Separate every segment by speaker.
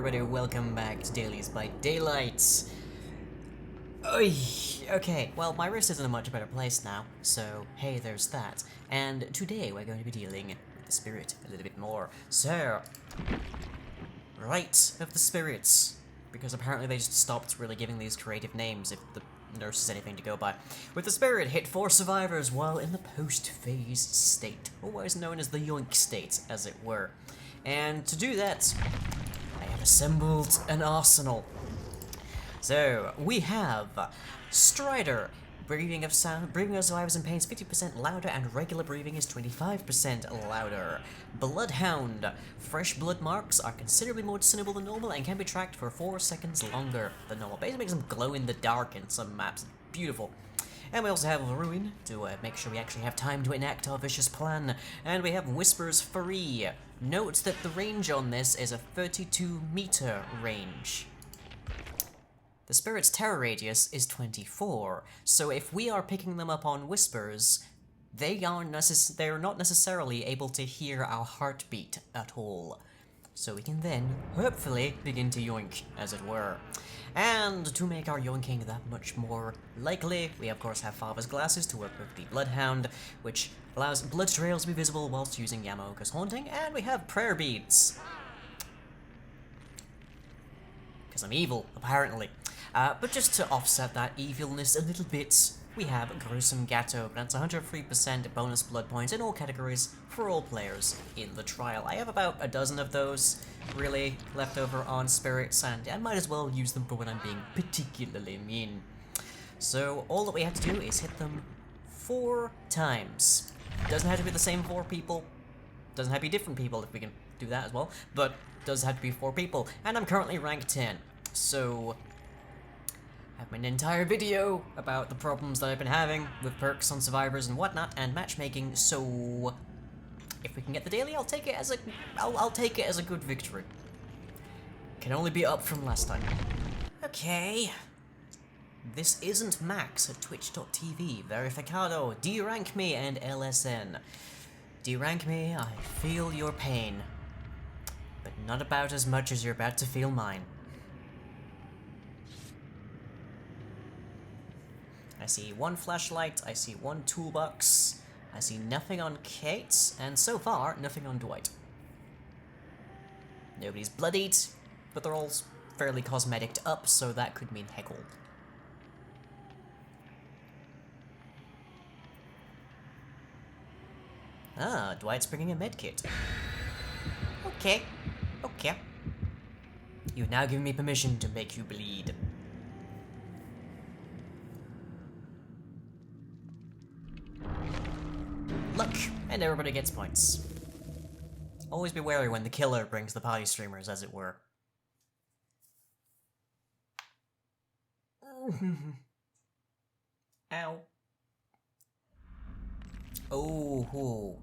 Speaker 1: everybody, welcome back to Dailies by Daylights. Oy, okay, well my wrist is in a much better place now, so hey, there's that. And today we're going to be dealing with the spirit a little bit more. So, Rite of the Spirits, because apparently they just stopped really giving these creative names if the nurse is anything to go by. With the spirit, hit 4 survivors while in the post-phase state, otherwise known as the yoink state, as it were. And to do that, I have assembled an arsenal. So, we have Strider, breathing of survivors in pain is 50% louder and regular breathing is 25% louder. Bloodhound, fresh blood marks are considerably more discernible than normal and can be tracked for 4 seconds longer than normal. Basically makes them glow in the dark in some maps. Beautiful. And we also have Ruin to make sure we actually have time to enact our vicious plan. And we have Whispers Free. Note that the range on this is a 32-meter range. The spirit's terror radius is 24, so if we are picking them up on whispers, they're not necessarily able to hear our heartbeat at all. So we can then, hopefully, begin to yoink, as it were. And to make our yoinking that much more likely, we of course have Father's Glasses to work with the Bloodhound, which allows blood trails to be visible whilst using Yamaoka's Haunting, and we have Prayer Beads. Because I'm evil, apparently. But just to offset that evilness a little bit, we have Gruesome Gatto. That's 103% bonus blood points in all categories for all players in the trial. I have about a dozen of those, really, left over on spirits, and I might as well use them for when I'm being particularly mean. So all that we have to do is hit them 4 times. Doesn't have to be the same 4 people. Doesn't have to be different people if we can do that as well, but does have to be 4 people. And I'm currently rank 10, so I have an entire video about the problems that I've been having with perks on survivors and whatnot, and matchmaking. So if we can get the daily, I'll take it as a good victory. Can only be up from last time. Okay. This isn't Max at twitch.tv. Verificado, D-rank me, and LSN. D-rank me, I feel your pain. But not about as much as you're about to feel mine. I see 1 flashlight, I see 1 toolbox, I see nothing on Kate, and so far, nothing on Dwight. Nobody's bloodied, but they're all fairly cosmeticed up, so that could mean heckle. Ah, Dwight's bringing a medkit. Okay, okay. You've now given me permission to make you bleed. Luck, and everybody gets points. Always be wary when the killer brings the party streamers, as it were. Ow. Oh.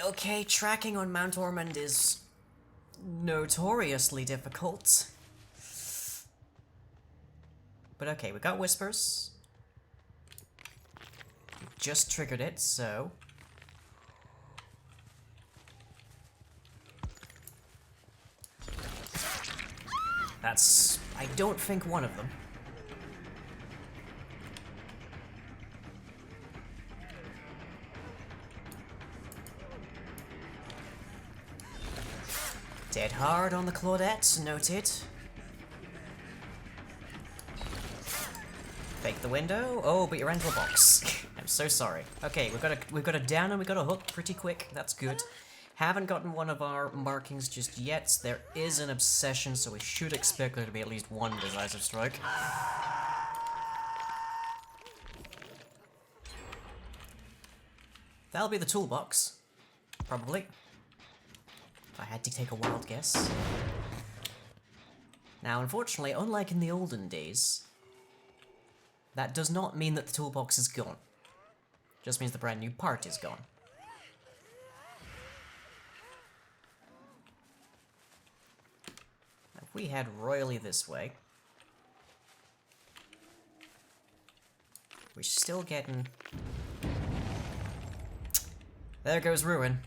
Speaker 1: Okay, tracking on Mount Ormond is notoriously difficult. But okay, we got Whispers. Just triggered it, so that's, I don't think, one of them. Dead hard on the Claudette, noted. Fake the window. Oh, but you're into a box. I'm so sorry. Okay, we've got a down and we got a hook pretty quick. That's good. Haven't gotten one of our markings just yet. There is an obsession, so we should expect there to be at least 1 decisive strike. That'll be the toolbox, probably. If I had to take a wild guess. Now, unfortunately, unlike in the olden days, that does not mean that the toolbox is gone. Just means the brand new part is gone. Now, if we head royally this way, we're still getting... There goes Ruin.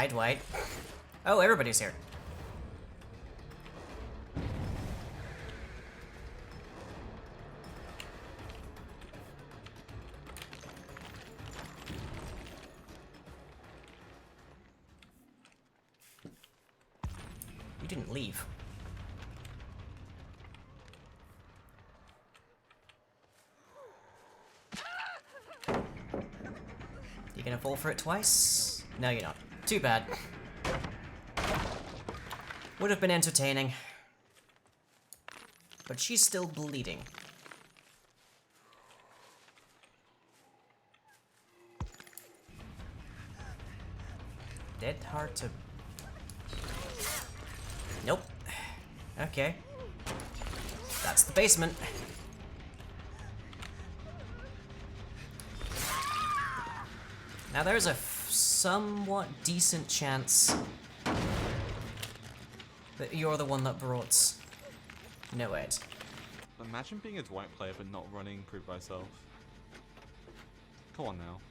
Speaker 1: Hi, Dwight. Oh, everybody's here. You didn't leave. You gonna fall for it twice? No, you're not. Too bad. Would have been entertaining. But she's still bleeding. Dead hard to... Nope. Okay. That's the basement. Now there's a somewhat decent chance that you're the one that brought no Ed.
Speaker 2: Imagine being a Dwight player but not running Prove Thyself. Come on now.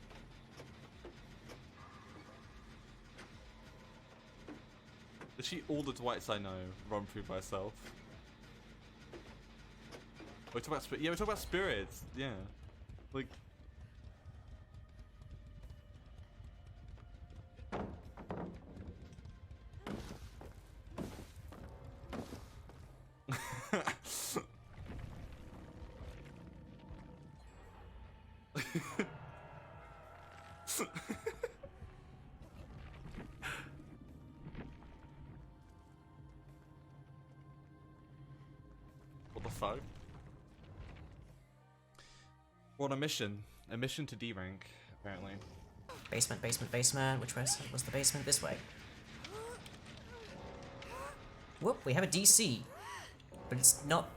Speaker 2: Literally all the Dwights I know run Prove Thyself. We talk about we talk about spirits. Yeah, like. What the fuck? We're on a mission to D rank, apparently.
Speaker 1: Basement, basement, basement. Which way was the basement? This way. Whoop, we have a DC. But it's not...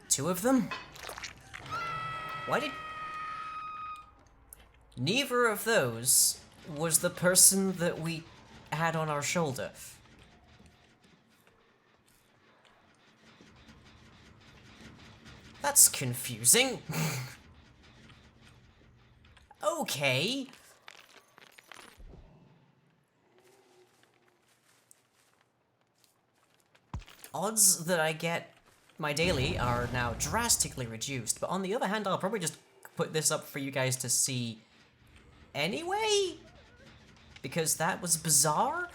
Speaker 1: Two of them? Why did... Neither of those was the person that we had on our shoulder. That's confusing. Okay. Odds that I get my daily are now drastically reduced, but on the other hand, I'll probably just put this up for you guys to see anyway, because that was bizarre.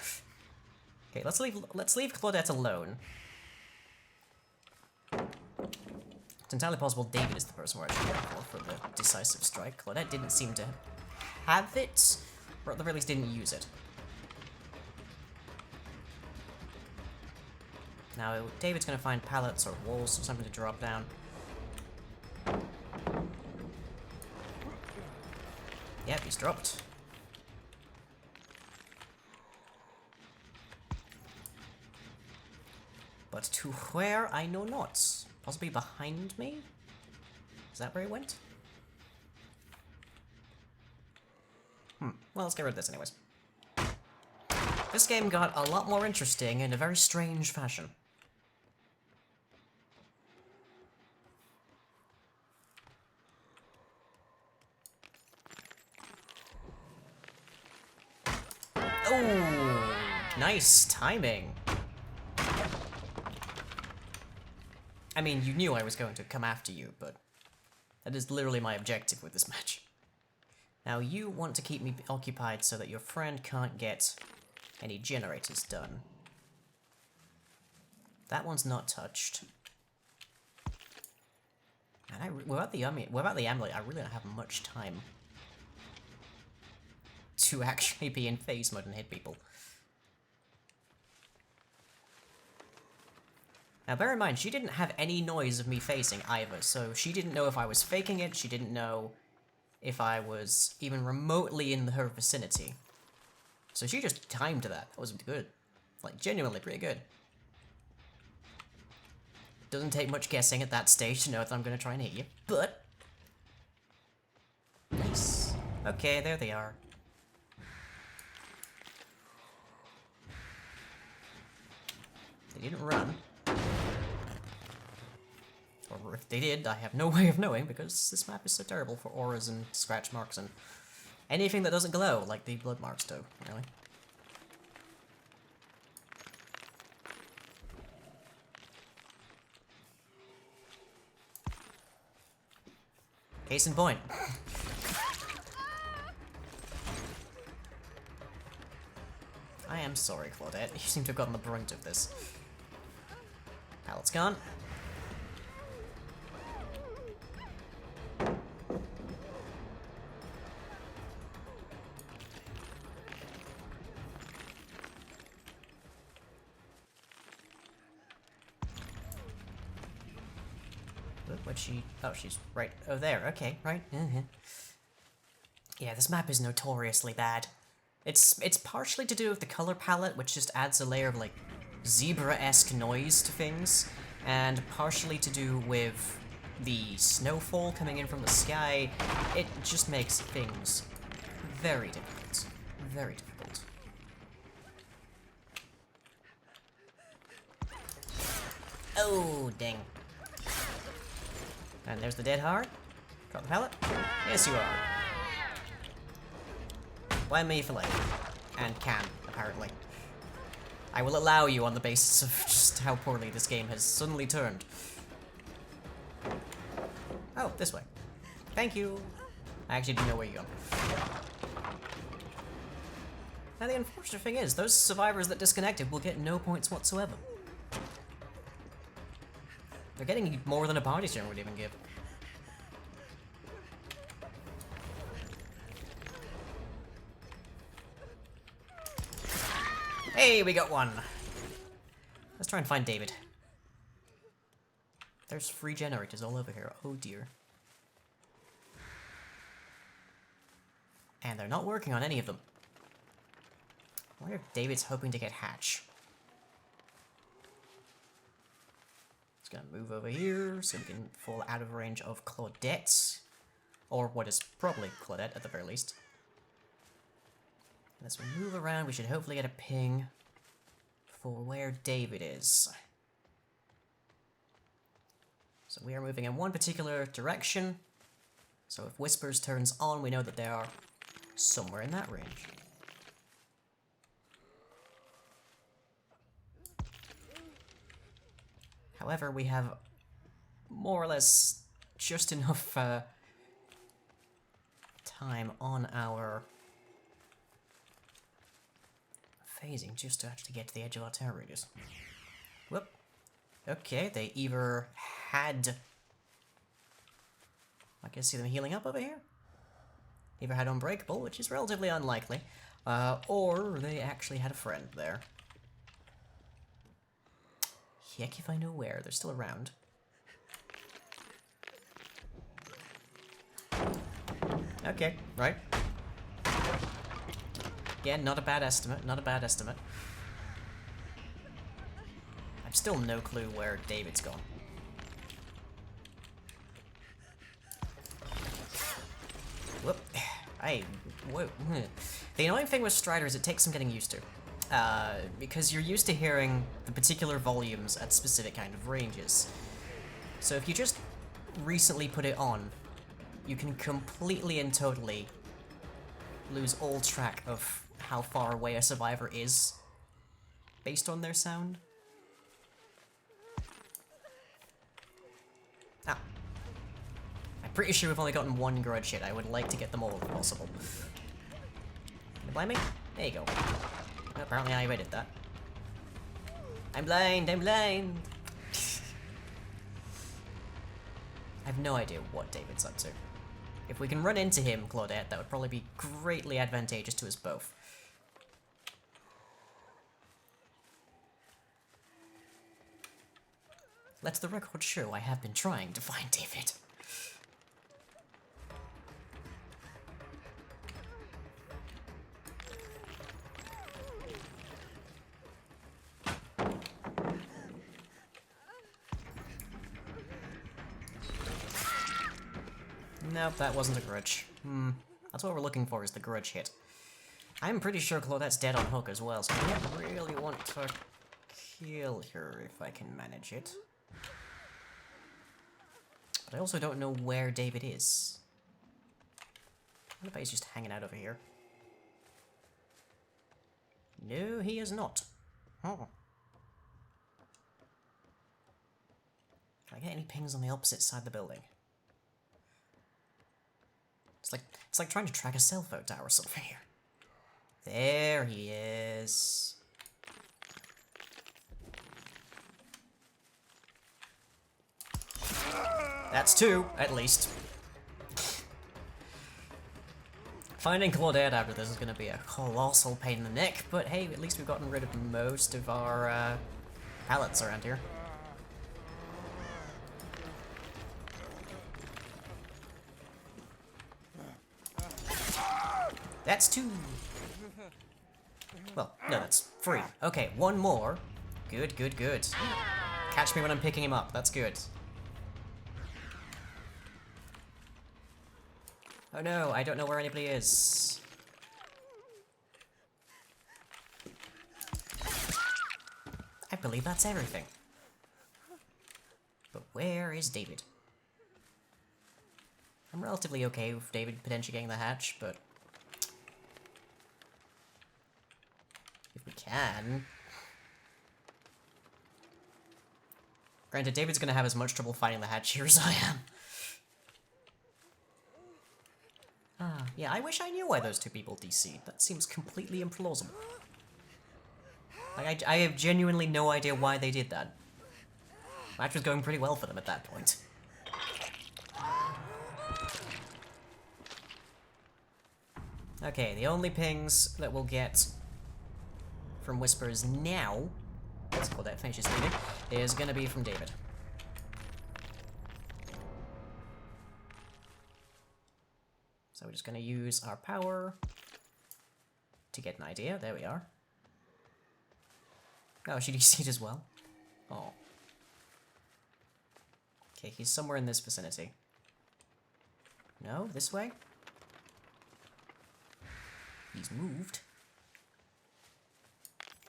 Speaker 1: Okay, let's leave Claudette alone. It's entirely possible David is the person we're actually going for the decisive strike. Claudette didn't seem to have it, or at the very least didn't use it. Now, David's gonna find pallets or walls or something to drop down. Yep, he's dropped. But to where, I know not. Possibly behind me? Is that where he went? Well, let's get rid of this anyways. This game got a lot more interesting in a very strange fashion. Oh, nice timing. I mean, you knew I was going to come after you, but that is literally my objective with this match. Now, you want to keep me occupied so that your friend can't get any generators done. That one's not touched. And without the amulet, I really don't have much time to actually be in phase mode and hit people. Now bear in mind, she didn't have any noise of me phasing either, so she didn't know if I was faking it, she didn't know if I was even remotely in her vicinity. So she just timed that. That was good. Like, genuinely pretty good. Doesn't take much guessing at that stage to know that I'm gonna try and hit you, but... Nice. Okay, there they are. They didn't run. Or if they did, I have no way of knowing because this map is so terrible for auras and scratch marks and Anything that doesn't glow, like the blood marks do, really. Case in point. I am sorry, Claudette. You seem to have gotten the brunt of this. Pallet's gone. What'd she... Oh, she's right... Oh, there. Okay, right. Yeah, this map is notoriously bad. It's partially to do with the color palette, which just adds a layer of, like, zebra-esque noise to things, and partially to do with the snowfall coming in from the sky. It just makes things very difficult. Very difficult. Oh, dang. And there's the dead heart. Drop the pallet. Yes, you are. Blame me for late. And can, apparently. I will allow you on the basis of just how poorly this game has suddenly turned. Oh, this way. Thank you. I actually didn't know where you're going. Now the unfortunate thing is, those survivors that disconnected will get no points whatsoever. They're getting more than a party stream would even give. Hey, we got one! Let's try and find David. There's free generators all over here. Oh dear. And they're not working on any of them. I wonder if David's hoping to get Hatch. Just gonna move over here so we can fall out of range of Claudette. Or what is probably Claudette at the very least. As we move around, we should hopefully get a ping for where David is. So we are moving in one particular direction. So if Whispers turns on, we know that they are somewhere in that range. However, we have more or less just enough time on our phasing just to actually get to the edge of our terror radius. Whoop. Okay, they either had... I can see them healing up over here. Either had Unbreakable, which is relatively unlikely, or they actually had a friend there. Heck if I know where. They're still around. Okay, right. Again, not a bad estimate, not a bad estimate. I've still no clue where David's gone. Whoop. Whoa. The annoying thing with Strider is it takes some getting used to. Because you're used to hearing the particular volumes at specific kind of ranges. So if you just recently put it on, you can completely and totally lose all track of how far away a survivor is based on their sound. Ah. I'm pretty sure we've only gotten one grudge hit. I would like to get them all if possible. Can you blame me? There you go. Apparently I rated that. I'm blind, I'm blind! I have no idea what David's up to. If we can run into him, Claudette, that would probably be greatly advantageous to us both. Let the record show I have been trying to find David. Nope, that wasn't a grudge. That's what we're looking for, is the grudge hit. I'm pretty sure Claudette's dead on hook as well, so I don't really want to kill her if I can manage it. But I also don't know where David is. What if he's just hanging out over here? No, he is not. Oh. Can I get any pings on the opposite side of the building? It's like trying to track a cell phone tower or something here. There he is. That's two, at least. Finding Claudette after this is going to be a colossal pain in the neck, but hey, at least we've gotten rid of most of our pallets around here. That's two. Well, no, that's three. Okay, one more. Good, good, good. Catch me when I'm picking him up. That's good. Oh no, I don't know where anybody is. I believe that's everything. But where is David? I'm relatively okay with David potentially getting the hatch, but if we can. Granted, David's gonna have as much trouble finding the hatch here as I am. Ah, yeah, I wish I knew why those two people DC'd. That seems completely implausible. Like, I have genuinely no idea why they did that. Match was going pretty well for them at that point. Okay, the only pings that we'll get from Whispers now, let's call that finishes leading, is gonna be from David. So we're just gonna use our power to get an idea. There we are. Oh, she DC'd as well. Oh. Okay, he's somewhere in this vicinity. No, this way? He's moved.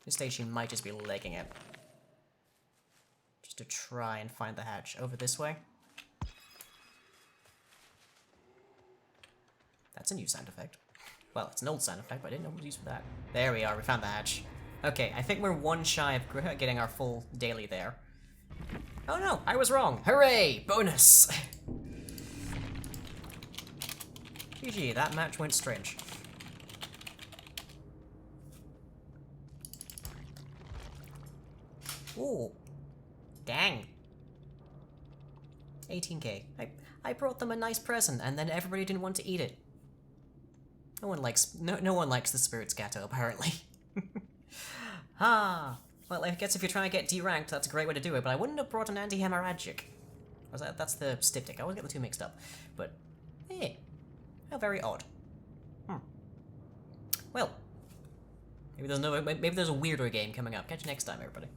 Speaker 1: This stage he might just be legging it. Just to try and find the hatch. Over this way. That's a new sound effect. Well, it's an old sound effect, but I didn't know what to use for that. There we are, we found the hatch. Okay, I think we're one shy of getting our full daily there. Oh no, I was wrong. Hooray! Bonus! GG, that match went strange. Ooh. Dang. 18k. I brought them a nice present, and then everybody didn't want to eat it. No one likes the spirit scatter, apparently. Ah. Well, I guess if you're trying to get D-ranked, that's a great way to do it, but I wouldn't have brought an anti-hemorrhagic. That's the styptic. I always get the two mixed up. But, hey. How very odd. Well. Maybe there's a weirder game coming up. Catch you next time, everybody.